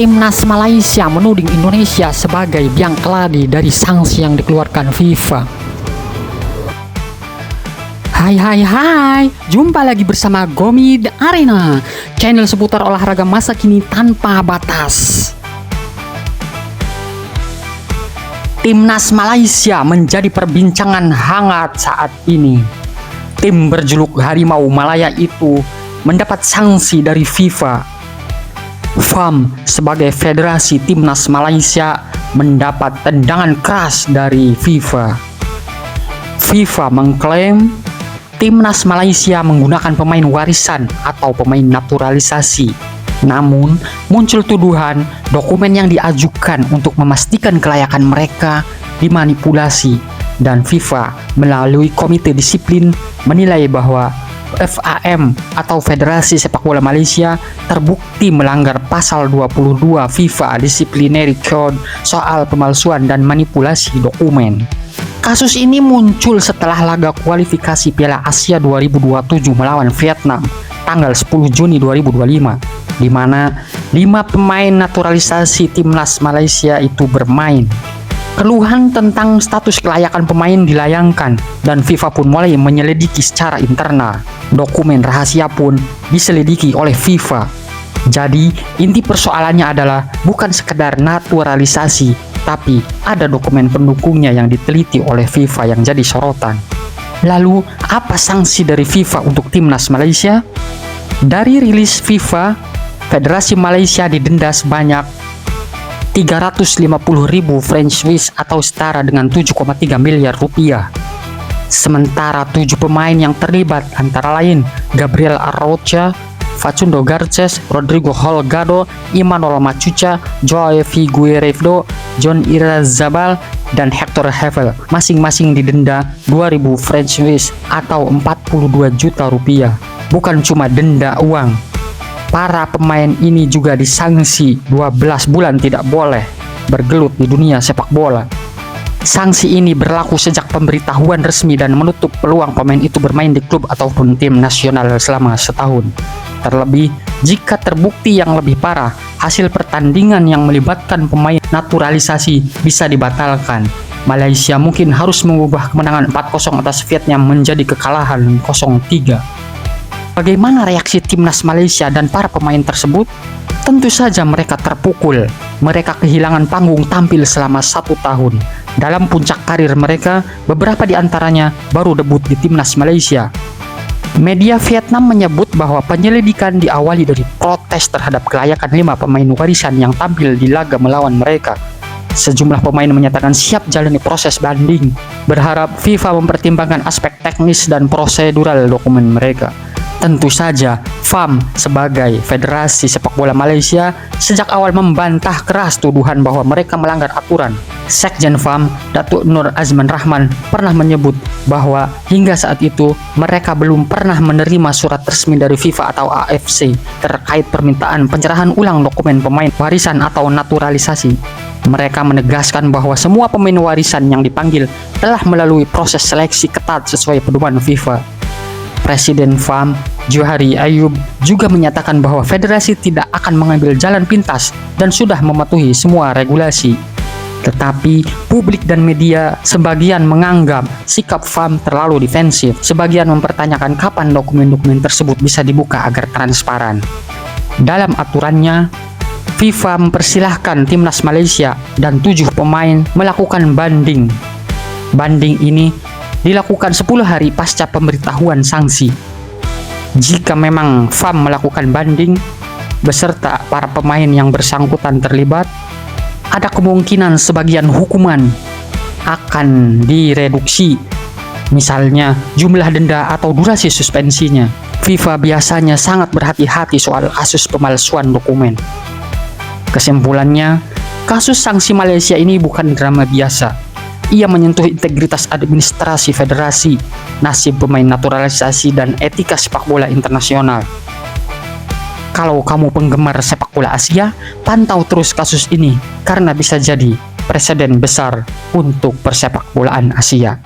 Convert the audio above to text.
Timnas Malaysia menuding Indonesia sebagai biang keladi dari sanksi yang dikeluarkan FIFA. Hai, jumpa lagi bersama Gomid Arena, channel seputar olahraga masa kini tanpa batas. Timnas Malaysia menjadi perbincangan hangat saat ini. Tim berjuluk Harimau Malaya itu mendapat sanksi dari FIFA. FAM sebagai Federasi Timnas Malaysia mendapat tendangan keras dari FIFA. FIFA mengklaim Timnas Malaysia menggunakan pemain warisan atau pemain naturalisasi. Namun, muncul tuduhan dokumen yang diajukan untuk memastikan kelayakan mereka dimanipulasi, dan FIFA melalui Komite Disiplin menilai bahwa FAM atau Federasi Sepak Bola Malaysia terbukti melanggar pasal 22 FIFA Disciplinary Code soal pemalsuan dan manipulasi dokumen. Kasus ini muncul setelah laga kualifikasi Piala Asia 2027 melawan Vietnam tanggal 10 Juni 2025, di mana 5 pemain naturalisasi Timnas Malaysia itu bermain. Keluhan tentang status kelayakan pemain dilayangkan dan FIFA pun mulai menyelidiki secara internal. Dokumen rahasia pun diselidiki oleh FIFA. Jadi, inti persoalannya adalah bukan sekedar naturalisasi, tapi ada dokumen pendukungnya yang diteliti oleh FIFA yang jadi sorotan. Lalu, apa sanksi dari FIFA untuk Timnas Malaysia? Dari rilis FIFA, Federasi Malaysia didenda sebanyak 350.000 French Swiss atau setara dengan 7,3 miliar rupiah. Sementara 7 pemain yang terlibat antara lain Gabriel Arrocha, Facundo Garces, Rodrigo Holgado, Emmanuel Machuca, Joao Figueiredo, John Irazabal, dan Hector Hevel masing-masing didenda 2.000 French Swiss atau 42 juta rupiah. Bukan cuma denda uang, para pemain ini juga disanksi 12 bulan tidak boleh bergelut di dunia sepak bola. Sanksi ini berlaku sejak pemberitahuan resmi dan menutup peluang pemain itu bermain di klub ataupun tim nasional selama setahun. Terlebih, jika terbukti yang lebih parah, hasil pertandingan yang melibatkan pemain naturalisasi bisa dibatalkan. Malaysia mungkin harus mengubah kemenangan 4-0 atas Vietnam menjadi kekalahan 0-3. Bagaimana reaksi Timnas Malaysia dan para pemain tersebut? Tentu saja mereka terpukul. Mereka kehilangan panggung tampil selama 1 tahun. Dalam puncak karir mereka, beberapa di antaranya baru debut di Timnas Malaysia. Media Vietnam menyebut bahwa penyelidikan diawali dari protes terhadap kelayakan 5 pemain warisan yang tampil di laga melawan mereka. Sejumlah pemain menyatakan siap jalani proses banding, berharap FIFA mempertimbangkan aspek teknis dan prosedural dokumen mereka. Tentu saja, FAM sebagai Federasi Sepak Bola Malaysia sejak awal membantah keras tuduhan bahwa mereka melanggar aturan. Sekjen FAM, Datuk Nur Azman Rahman, pernah menyebut bahwa hingga saat itu mereka belum pernah menerima surat resmi dari FIFA atau AFC terkait permintaan pencerahan ulang dokumen pemain warisan atau naturalisasi. Mereka menegaskan bahwa semua pemain warisan yang dipanggil telah melalui proses seleksi ketat sesuai pedoman FIFA. Presiden FAM, Johari Ayub, juga menyatakan bahwa federasi tidak akan mengambil jalan pintas dan sudah mematuhi semua regulasi. Tetapi, publik dan media sebagian menganggap sikap FAM terlalu defensif, sebagian mempertanyakan kapan dokumen-dokumen tersebut bisa dibuka agar transparan. Dalam aturannya, FIFA mempersilahkan Timnas Malaysia dan 7 pemain melakukan banding. Banding ini dilakukan 10 hari pasca pemberitahuan sanksi. Jika memang FAM melakukan banding beserta para pemain yang bersangkutan terlibat, ada kemungkinan sebagian hukuman akan direduksi, misalnya jumlah denda atau durasi suspensinya. FIFA biasanya sangat berhati-hati soal kasus pemalsuan dokumen. Kesimpulannya, Kasus sanksi Malaysia ini bukan drama biasa. Ia menyentuh integritas administrasi federasi, nasib pemain naturalisasi, dan etika sepak bola internasional. Kalau kamu penggemar sepak bola Asia, pantau terus kasus ini karena bisa jadi presiden besar untuk persepak bolaan Asia.